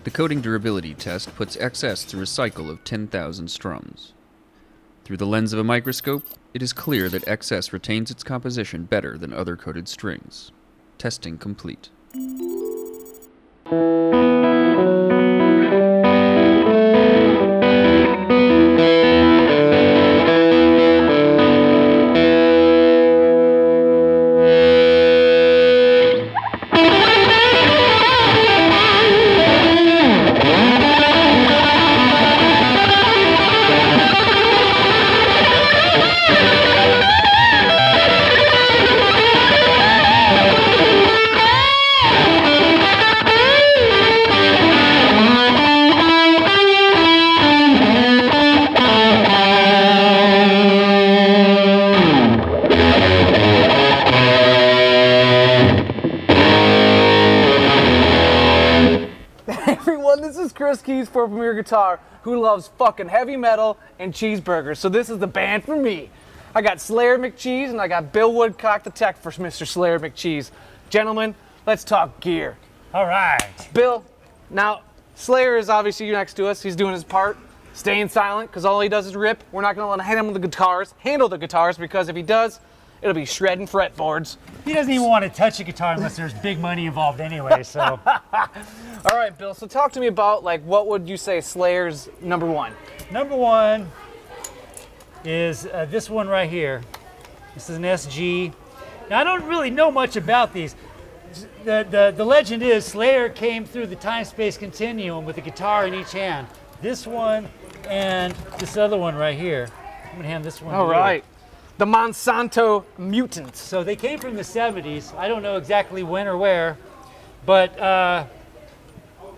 The coating durability test puts XS through a cycle of 10,000 strums. Through the lens of a microscope, it is clear that XS retains its composition better than other coated strings. Testing complete. For Premier Guitar, who loves fucking heavy metal and cheeseburgers. So this is the band for me. I got Slayer MacCheeze and I got Bill Woodcock, the tech for Mr. Slayer MacCheeze. Gentlemen, let's talk gear. All right. Bill, now Slayer is obviously next to us. He's doing his part, staying silent because all he does is rip. We're not going to let him handle the guitars because if he does, it'll be shredding fretboards. He doesn't even want to touch a guitar unless there's big money involved anyway, so. All right, Bill, so talk to me about, like, what would you say Slayer's number one? Number one is this one right here. This is an SG. Now, I don't really know much about these. The legend is Slayer came through the time-space continuum with a guitar in each hand. This one and this other one right here. I'm going to hand this one to you. All right. The Monsanto Mutants. So they came from the 70s. I don't know exactly when or where, but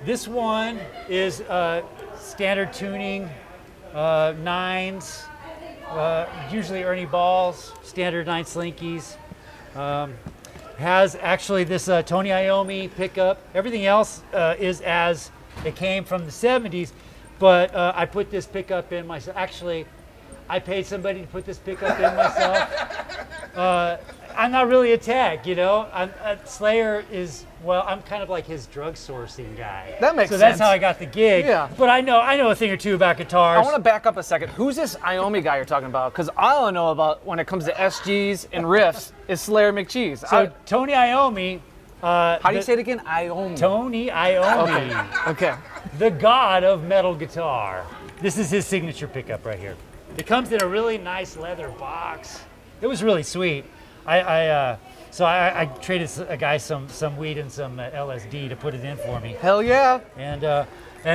this one is standard tuning, nines, usually Ernie balls, standard 9 slinkies. Has actually this Tony Iommi pickup. Everything else is as it came from the 70s, but I put this pickup in myself. Actually, I paid somebody to put this pickup in myself. I'm not really a tech, you know. Slayer is, well, I'm kind of like his drug sourcing guy. That makes sense. So sense. that's how I got the gig. Yeah. But I know a thing or two about guitars. I want to back up a second. Who's this Iommi guy you're talking about? Because all I know about when it comes to SGs and riffs is Slayer MacCheeze. So Tony Iommi. How do you say it again? Iommi. Tony Iommi. Okay. The god of metal guitar. This is his signature pickup right here. It comes in a really nice leather box. It was really sweet. So I traded a guy some weed and some LSD to put it in for me. Hell yeah. And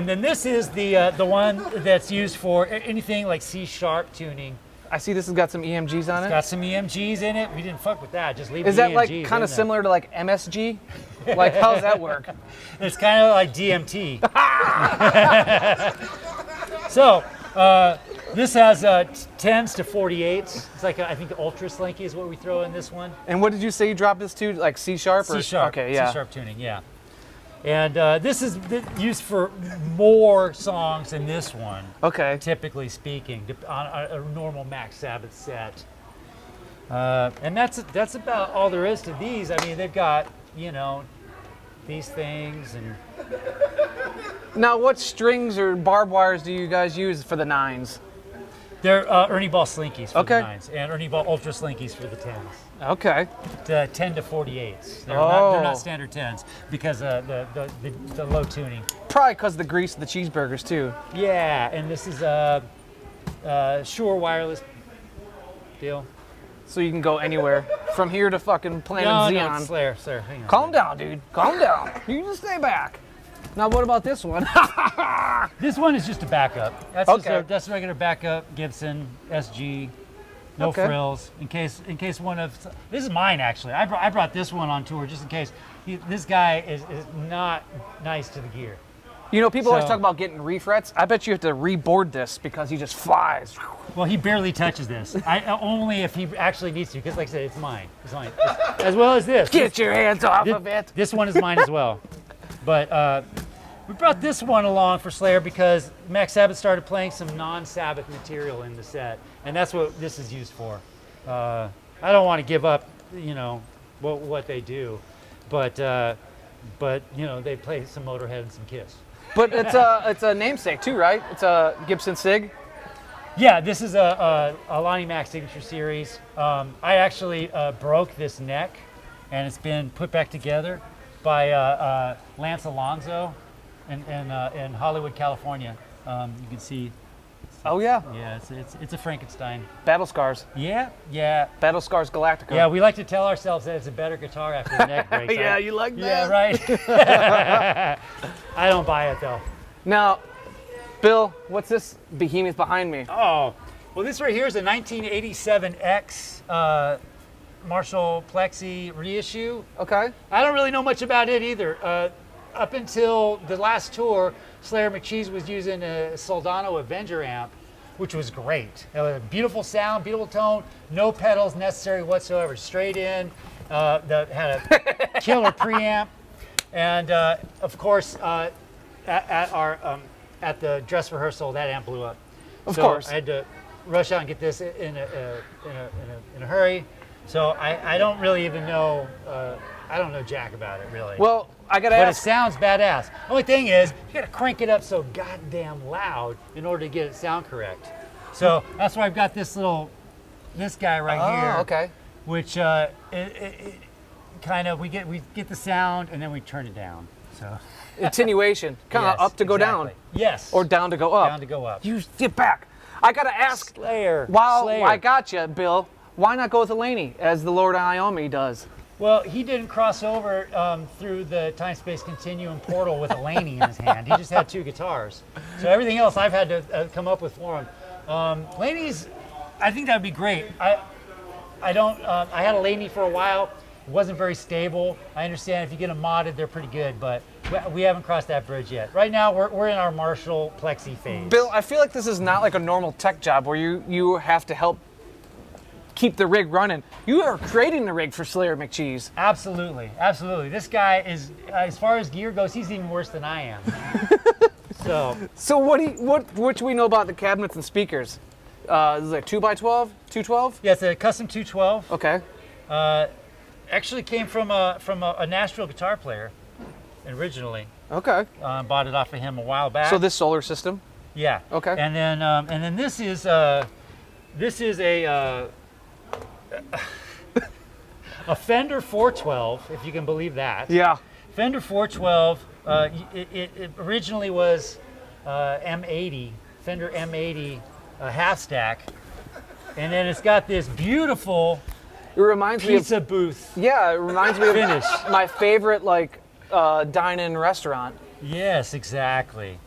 then this is the one that's used for anything like C-sharp tuning. I see this has got some EMGs on it. It's got some EMGs in it. We didn't fuck with that. Just leave the EMGs. Is that like kind of similar to like MSG? Like how does that work? It's kind of like DMT. So this has 10s to 48s. It's like I think the ultra slinky is what we throw in this one. And what did you say you dropped this to? Like C-sharp? C-sharp. Okay, yeah. C-sharp tuning, yeah. And this is used for more songs than this one. Okay. Typically speaking, on a normal Max Sabbath set. And that's about all there is to these. I mean, they've got, you know, these things and. Now, what strings or barbed wires do you guys use for the nines? They're Ernie Ball Slinkies for the nines and Ernie Ball Ultra Slinkies for the 10s. Okay. 10 to 48s. They're not standard 10s because the low tuning. Probably because of the grease of the cheeseburgers too. Yeah, and this is Shure wireless deal. So you can go anywhere from here to fucking Planet Xeon. No, Slayer, hang on. Calm down, dude. Calm down. You just stay back. Now, what about this one? This one is just a backup. That's a regular backup Gibson SG, no frills. In case one of this is mine actually. I brought this one on tour just in case. This guy is not nice to the gear. You know, people always talk about getting refrets. I bet you have to reboard this because he just flies. Well, he barely touches this. Only if he actually needs to, because like I said, it's mine. It's mine. As well as this. Get your hands off of it. This one is mine as well. But we brought this one along for Slayer because Max Sabbath started playing some non-Sabbath material in the set, and that's what this is used for. I don't want to give up, you know, what they do, but but you know, they play some Motorhead and some Kiss. But it's a namesake too, right? It's a Gibson Sig. Yeah, this is a Lonnie Mac Signature Series. I actually broke this neck, and it's been put back together by Lance Alonso in Hollywood, California. You can see. Oh yeah. Yeah, it's a Frankenstein. Battle Scars. Yeah. Battle Scars Galactica. Yeah, we like to tell ourselves that it's a better guitar after the neck breaks. Yeah, you like that? Yeah, right. I don't buy it though. Now, Bill, what's this behemoth behind me? Oh, well, this right here is a 1987X Marshall Plexi reissue. Okay. I don't really know much about it either. Up until the last tour, Slayer MacCheeze was using a Soldano Avenger amp, which was great. It was a beautiful sound, beautiful tone, no pedals necessary whatsoever, straight in. That had a killer preamp, and of course, at the dress rehearsal, that amp blew up. Of so course. I had to rush out and get this in a hurry. So I don't really even know. I don't know jack about it really. Well, I gotta But ask. it sounds badass. Only thing is, you gotta crank it up so goddamn loud in order to get it sound correct. So that's why I've got this guy right here. Oh, okay. Which it kind of we get the sound and then we turn it down. So Attenuation, kind of yes, up to go exactly. down, Yes. or down to go up. down to go up. You get back. I gotta ask. Slayer. While Slayer. I got you, Bill, why not go with Elaney as the Lord Iommi does? Well, he didn't cross over through the time-space continuum portal with a Laney in his hand. He just had two guitars. So everything else I've had to come up with for him. Laney's, I think that would be great. I had a Laney for a while. It wasn't very stable. I understand if you get them modded, they're pretty good, but we haven't crossed that bridge yet. Right now, we're in our Marshall Plexi phase. Bill, I feel like this is not like a normal tech job where you have to help keep the rig running. You are creating the rig for Slayer MacCheeze. Absolutely. This guy is, as far as gear goes, he's even worse than I am. So what do we know about the cabinets and speakers? Is it 2x12, 212? Yeah, it's a custom 212. Okay. Actually came from a Nashville guitar player originally. Okay. Bought it off of him a while back. So this solar system. Yeah. Okay. And then this is a Fender 412, if you can believe that. Yeah. Fender 412. It originally was M80, Fender M80 half stack, and then it's got this beautiful It reminds me of pizza booth. Yeah, it reminds me of Finish. my favorite dine-in restaurant. Yes, exactly.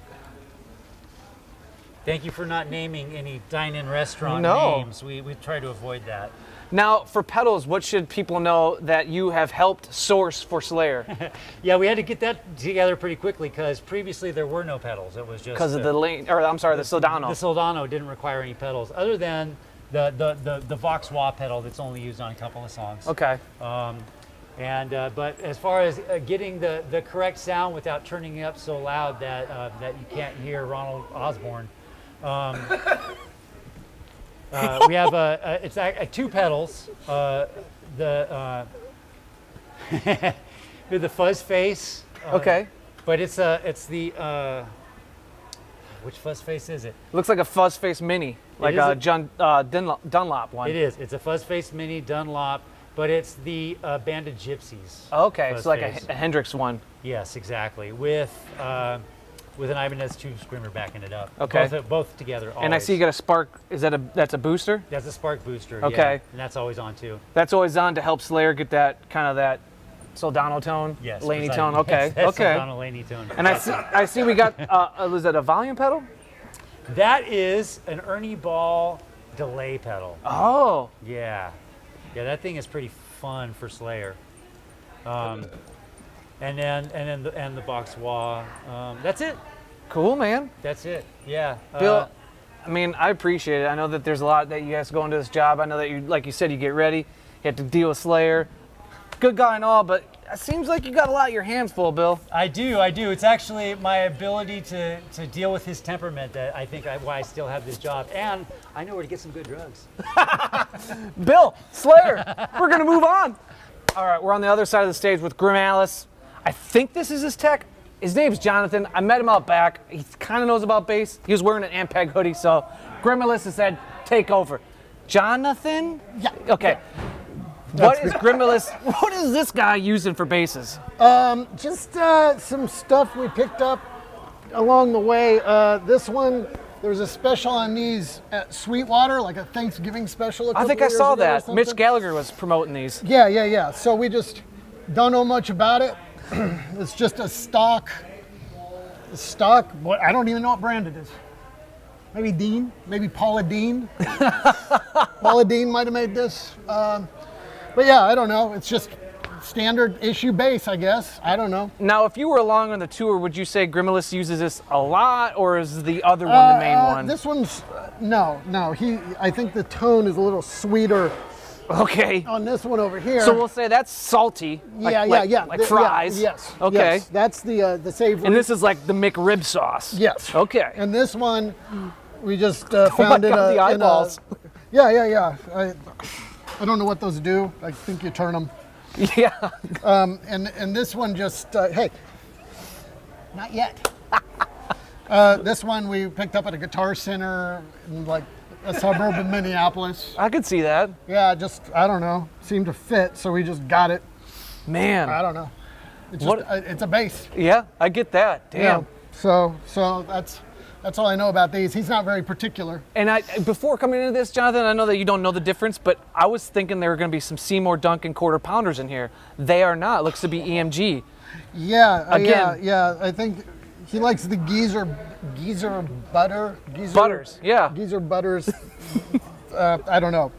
Thank you for not naming any dine-in restaurant names. We try to avoid that. Now, for pedals, what should people know that you have helped source for Slayer? Yeah, we had to get that together pretty quickly because previously there were no pedals. It was just Because of the Soldano. The Soldano didn't require any pedals other than the Vox Wah pedal that's only used on a couple of songs. Okay. But as far as getting the correct sound without turning it up so loud that you can't hear Ronald Osborne, we have it's two pedals. The with the fuzz face. Okay. But it's the which fuzz face is it? Looks like a fuzz face mini, like a Dunlop one. It is. It's a fuzz face mini Dunlop, but it's the Banded Gypsies. Okay, fuzz so like face. a Hendrix one. Yes, exactly. With an Ibanez tube screamer backing it up. Okay. Both together. Always. And I see you got a Spark. That's a booster? That's a Spark booster. Okay. Yeah, and that's always on too. That's always on to help Slayer get that kind of that Soldano tone, Yes. Laney precisely. tone. Okay. Yes, that's Okay. Soldano Laney tone. And I see we got was that a volume pedal? That is an Ernie Ball delay pedal. Oh. Yeah, that thing is pretty fun for Slayer. And then the Vox Wah. That's it. Cool, man. That's it. Yeah. Bill, I mean, I appreciate it. I know that there's a lot that you guys go into this job. I know that you, like you said, you get ready. You have to deal with Slayer. Good guy and all, but it seems like you got a lot of your hands full, Bill. I do. It's actually my ability to deal with his temperament that I think why I still have this job. And I know where to get some good drugs. Bill, Slayer, we're going to move on. All right, we're on the other side of the stage with Grimalice. I think this is his tech. His name's Jonathan. I met him out back. He kind of knows about bass. He was wearing an Ampeg hoodie, so Grimalice said, take over. Jonathan? Yeah. Okay. What is Grimalice? What is this guy using for basses? Just some stuff we picked up along the way. This one, there was a special on these at Sweetwater, like a Thanksgiving special. I think I saw that. Mitch Gallagher was promoting these. Yeah. So we just don't know much about it. It's just a stock. What, I don't even know what brand it is. Maybe Dean. Maybe Paula Dean. Paula Dean might have made this. But yeah, I don't know. It's just standard issue bass, I guess. I don't know. Now, if you were along on the tour, would you say Grimalice uses this a lot, or is the other one the main one? This one's no. I think the tone is a little sweeter. Okay. On this one over here. So we'll say that's salty. Yeah. Like fries. Yes. Okay. Yes. That's the savory. And this is like the McRib sauce. Yes. Okay. And this one, we just found it. The eyeballs. Yeah. I don't know what those do. I think you turn them. Yeah. And this one just hey, not yet. This one we picked up at a Guitar Center in like a suburb of Minneapolis. I could see that. Yeah, just I don't know, seemed to fit, so we just got it. Man. I don't know. It's just it's a bass. Yeah, I get that. Damn. Yeah. So that's all I know about these. He's not very particular. And before coming into this, Jonathan, I know that you don't know the difference, but I was thinking there were going to be some Seymour Duncan quarter pounders in here. They are not. Looks to be EMG. Yeah. Again. Yeah. I think he likes the geezer Butters. Yeah. Geezer butters. I don't know.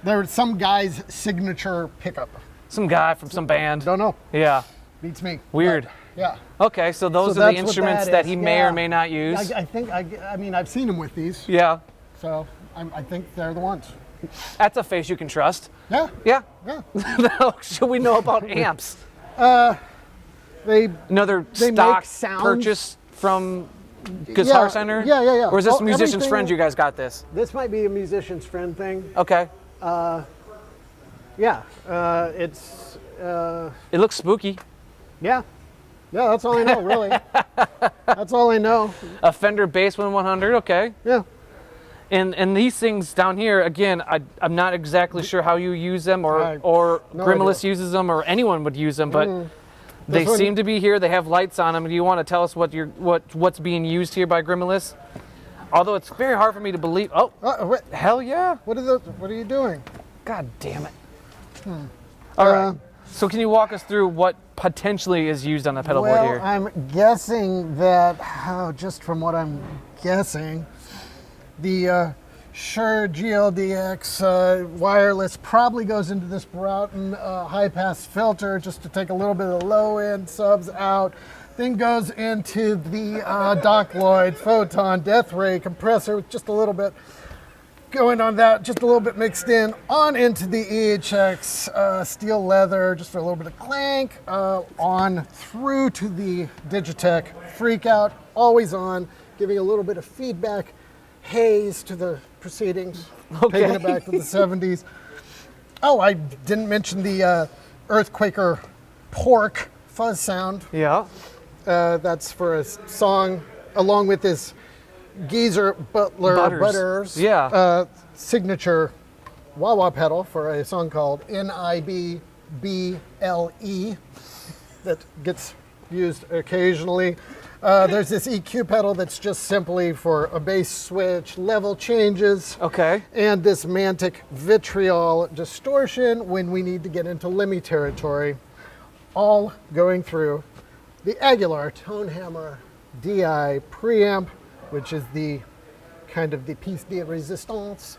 There's some guy's signature pickup. Some guy from some band. Don't know. Yeah. Beats me. Weird. But, yeah. Okay, so those are the instruments that he may or may not use. I think. I mean, I've seen him with these. Yeah. So I think they're the ones. That's a face you can trust. Yeah. Yeah. Yeah. Now, should we know about amps? Another they stock make sounds. Purchase from Guitar Center? Yeah. Or is this Oh, musician's everything- friend you guys got this? This might be a musician's friend thing. Okay. Yeah. It's. It looks spooky. Yeah. Yeah, that's all I know, really. That's all I know. A Fender Bassman 100, okay. Yeah. And these things down here, again, I'm not exactly sure how you use them or no Grimalice idea. uses them or anyone would use them, but they one- seem to be here. They have lights on them. Do you want to tell us what's being used here by Grimalice? Although it's very hard for me to believe. Oh, What hell yeah. are those? What are you doing? God damn it. All right. So can you walk us through what potentially is used on the pedal board here? I'm guessing that, just from what I'm guessing, the Shure GLDX wireless probably goes into this Broughton high-pass filter just to take a little bit of low-end subs out. Then goes into the Doc Lloyd Photon Death Ray compressor with just a little bit going on that, just a little bit mixed in, on into the EHX steel leather, just for a little bit of clank, on through to the Digitech Freakout, always on, giving a little bit of feedback haze to the proceedings, taking it back to the 70s. Oh, I didn't mention the Earthquaker Pork fuzz sound. Yeah. That's for a song along with this Geezer Butters signature wah-wah pedal for a song called NIBBLE that gets used occasionally. There's this EQ pedal that's just simply for a bass switch, level changes, and this Mantic Vitriol distortion when we need to get into Lemmy territory, all going through the Aguilar Tone Hammer DI preamp, which is the kind of the piece de resistance,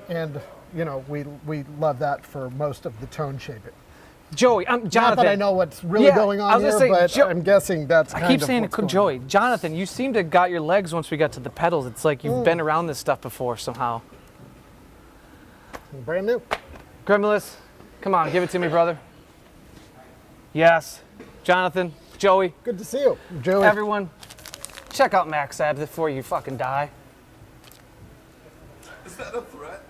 and you know we love that for most of the tone shaping. Joey, I'm Jonathan. Not that I know what's really going on here, but I'm guessing that's kind of I keep saying what's going Joey. on. Jonathan, you seem to have got your legs once we got to the pedals. It's like you've been around this stuff before somehow. Brand new. Grimalice, come on, give it to me, brother. Yes. Jonathan, Joey. Good to see you, Joey. Everyone, check out Max Sabbath before you fucking die. Is that a threat?